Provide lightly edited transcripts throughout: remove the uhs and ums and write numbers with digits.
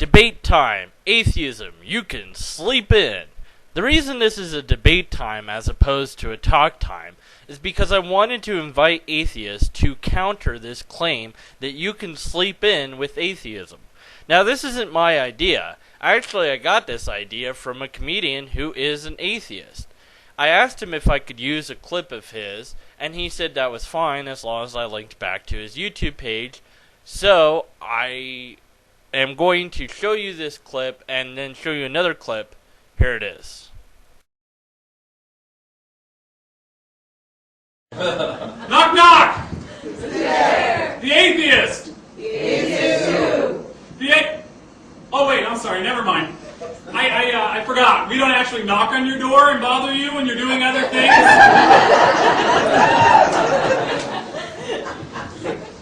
Debate time. Atheism. You can sleep in. The reason this is a debate time as opposed to a talk time is because I wanted to invite atheists to counter this claim that you can sleep in with atheism. Now, this isn't my idea. I got this idea from a comedian who is an atheist. I asked him if I could use a clip of his, and he said that was fine as long as I linked back to his YouTube page. So, I am going to show you this clip and then show you another clip. Here it is. Knock knock! Who's there? The atheist! The atheist who? Oh wait, I'm sorry, never mind. I forgot. We don't actually knock on your door and bother you when you're doing other things.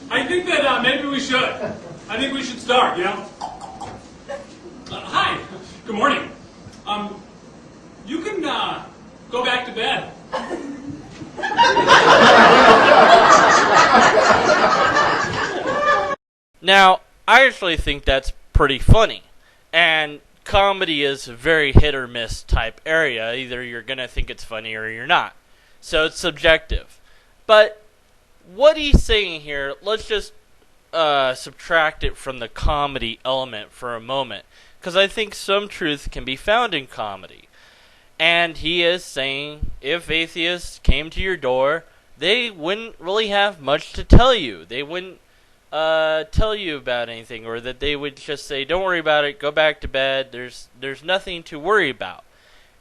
I think that maybe we should. I think we should start, you know? Hi. Good morning. You can go back to bed. Now, I actually think that's pretty funny. And comedy is a very hit or miss type area. Either you're going to think it's funny or you're not. So it's subjective. But what he's saying here, let's just subtract it from the comedy element for a moment. Because I think some truth can be found in comedy. And he is saying if atheists came to your door, they wouldn't really have much to tell you. They wouldn't tell you about anything, or that they would just say, don't worry about it, go back to bed, there's nothing to worry about.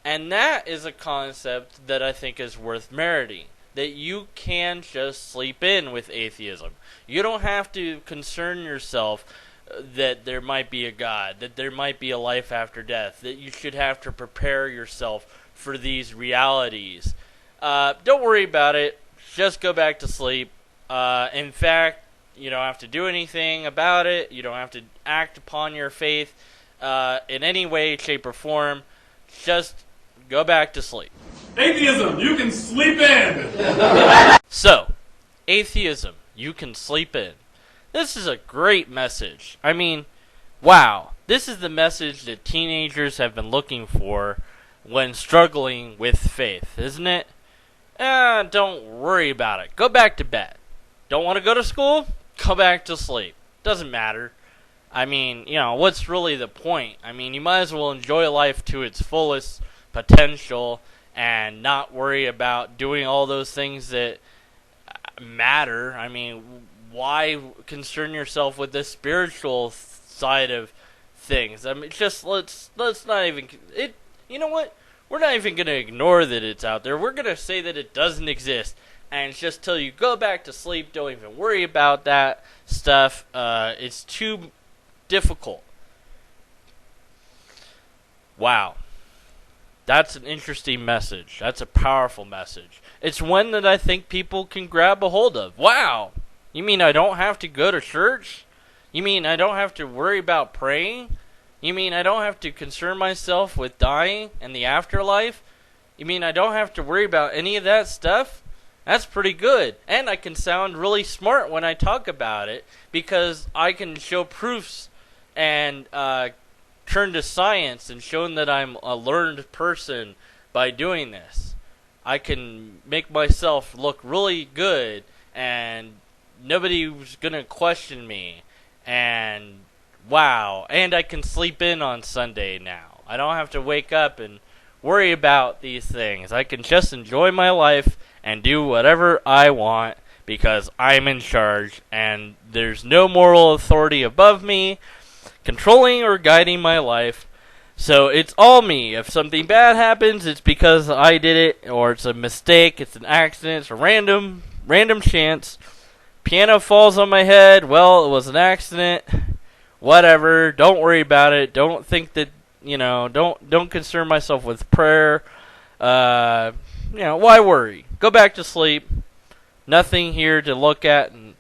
And that is a concept that I think is worth meriting, that you can just sleep in with atheism. You don't have to concern yourself that there might be a God, that there might be a life after death, that you should have to prepare yourself for these realities. Don't worry about it, just go back to sleep. In fact, you don't have to do anything about it. You don't have to act upon your faith in any way, shape, or form. Just go back to sleep. Atheism, you can sleep in! So, atheism, you can sleep in. This is a great message. I mean, wow. This is the message that teenagers have been looking for when struggling with faith, isn't it? Don't worry about it. Go back to bed. Don't want to go to school? Go back to sleep. Doesn't matter. I mean, what's really the point? I mean, you might as well enjoy life to its fullest potential and not worry about doing all those things that matter. I mean, why concern yourself with the spiritual side of things? I mean, just let's not even it. You know what? We're not even going to ignore that it's out there. We're going to say that it doesn't exist. And just tell you, go back to sleep, don't even worry about that stuff. It's too difficult. Wow. That's an interesting message. That's a powerful message. It's one that I think people can grab a hold of. Wow. You mean I don't have to go to church? You mean I don't have to worry about praying? You mean I don't have to concern myself with dying and the afterlife? You mean I don't have to worry about any of that stuff? That's pretty good. And I can sound really smart when I talk about it because I can show proofs and turn to science and show that I'm a learned person by doing this. I can make myself look really good and nobody's going to question me. And wow. And I can sleep in on Sunday now. I don't have to wake up and worry about these things. I can just enjoy my life and do whatever I want because I'm in charge and there's no moral authority above me controlling or guiding my life. So it's all me. If something bad happens, it's because I did it, or it's a mistake, it's an accident, it's a random chance. Piano falls on my head, well, it was an accident. Whatever, don't worry about it. Don't think that, don't concern myself with prayer. Why worry? Go back to sleep. Nothing here to look at, and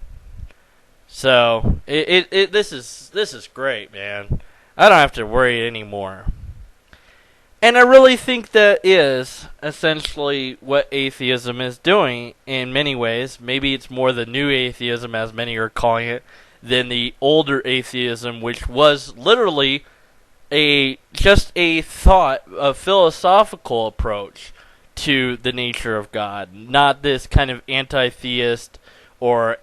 so this is great, man. I don't have to worry anymore. And I really think that is essentially what atheism is doing in many ways. Maybe it's more the new atheism, as many are calling it, than the older atheism, which was literally just a thought, a philosophical approach to the nature of God, not this kind of anti-theist or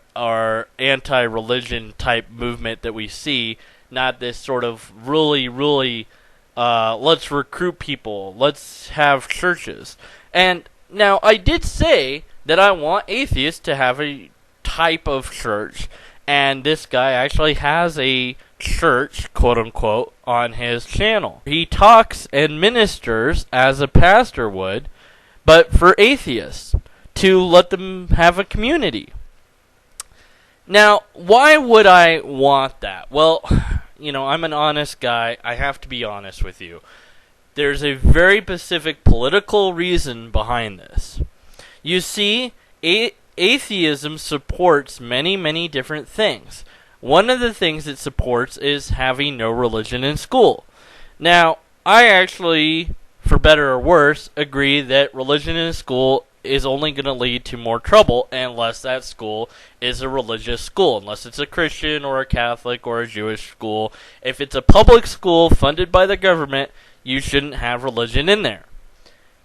anti-religion type movement that we see, not this sort of really, let's recruit people, let's have churches. And now, I did say that I want atheists to have a type of church, and this guy actually has a church, quote-unquote, on his channel. He talks and ministers as a pastor would, but for atheists, to let them have a community. Now, why would I want that? Well, I'm an honest guy. I have to be honest with you. There's a very specific political reason behind this. You see, atheism supports many different things. One of the things it supports is having no religion in school. Now, I actually, for better or worse, agree that religion in school is only going to lead to more trouble unless that school is a religious school, unless it's a Christian or a Catholic or a Jewish school. If it's a public school funded by the government, you shouldn't have religion in there.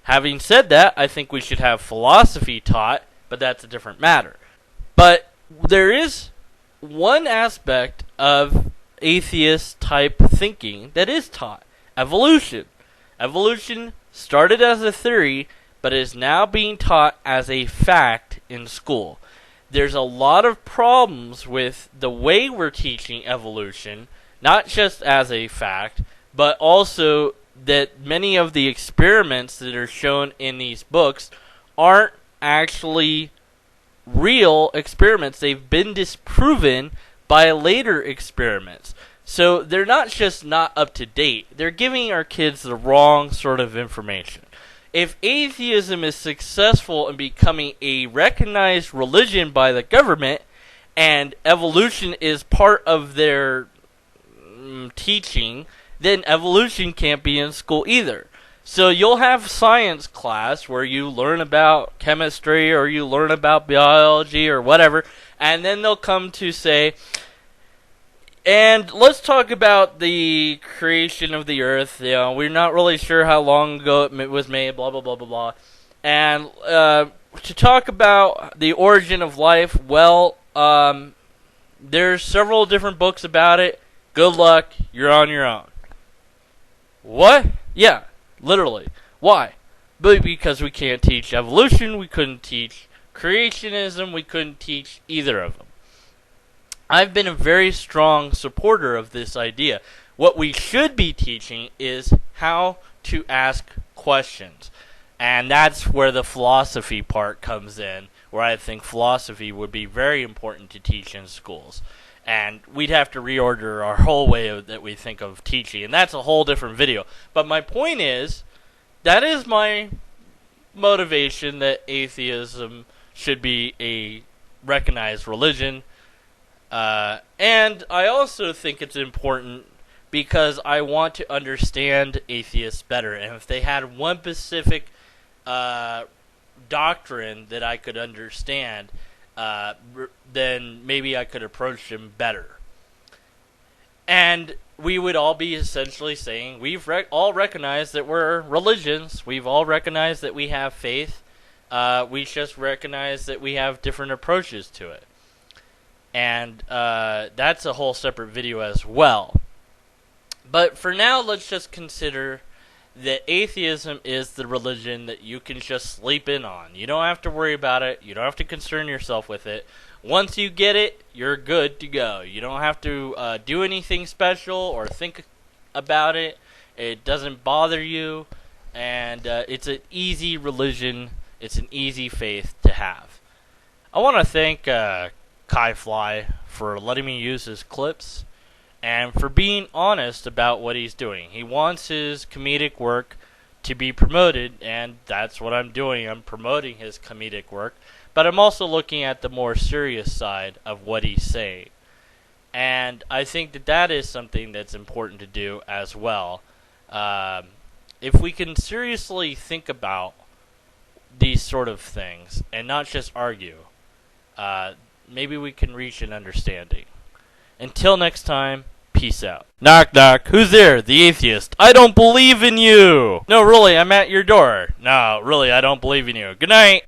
Having said that, I think we should have philosophy taught, but that's a different matter. But there is one aspect of atheist type thinking that is taught: evolution. Evolution started as a theory, but is now being taught as a fact in school. There's a lot of problems with the way we're teaching evolution, not just as a fact, but also that many of the experiments that are shown in these books aren't actually real experiments. They've been disproven by later experiments. So they're not just not up to date. They're giving our kids the wrong sort of information. If atheism is successful in becoming a recognized religion by the government, and evolution is part of their teaching, then evolution can't be in school either. So you'll have science class where you learn about chemistry or you learn about biology or whatever, and then they'll come to say, and let's talk about the creation of the earth. We're not really sure how long ago it was made, blah, blah, blah, blah, blah. And to talk about the origin of life, well, there's several different books about it. Good luck. You're on your own. What? Yeah, literally. Why? Because we can't teach evolution. We couldn't teach creationism. We couldn't teach either of them. I've been a very strong supporter of this idea. What we should be teaching is how to ask questions. And that's where the philosophy part comes in, where I think philosophy would be very important to teach in schools. And we'd have to reorder our whole way that we think of teaching. And that's a whole different video. But my point is, that is my motivation, that atheism should be a recognized religion. And I also think it's important because I want to understand atheists better. And if they had one specific doctrine that I could understand, then maybe I could approach them better. And we would all be essentially saying, we've all recognized that we're religions. We've all recognized that we have faith. We just recognize that we have different approaches to it. And that's a whole separate video as well. But for now, let's just consider that atheism is the religion that you can just sleep in on. You don't have to worry about it. You don't have to concern yourself with it. Once you get it, you're good to go. You don't have to do anything special or think about it. It doesn't bother you. And it's an easy religion. It's an easy faith to have. I want to thank Kai Fly for letting me use his clips and for being honest about what he's doing. He wants his comedic work to be promoted, and that's what I'm doing. I'm promoting his comedic work, but I'm also looking at the more serious side of what he's saying. And I think that that is something that's important to do as well. If we can seriously think about these sort of things and not just argue, maybe we can reach an understanding. Until next time, peace out. Knock knock, who's there? The atheist. I don't believe in you! No, really, I'm at your door. No, really, I don't believe in you. Good night!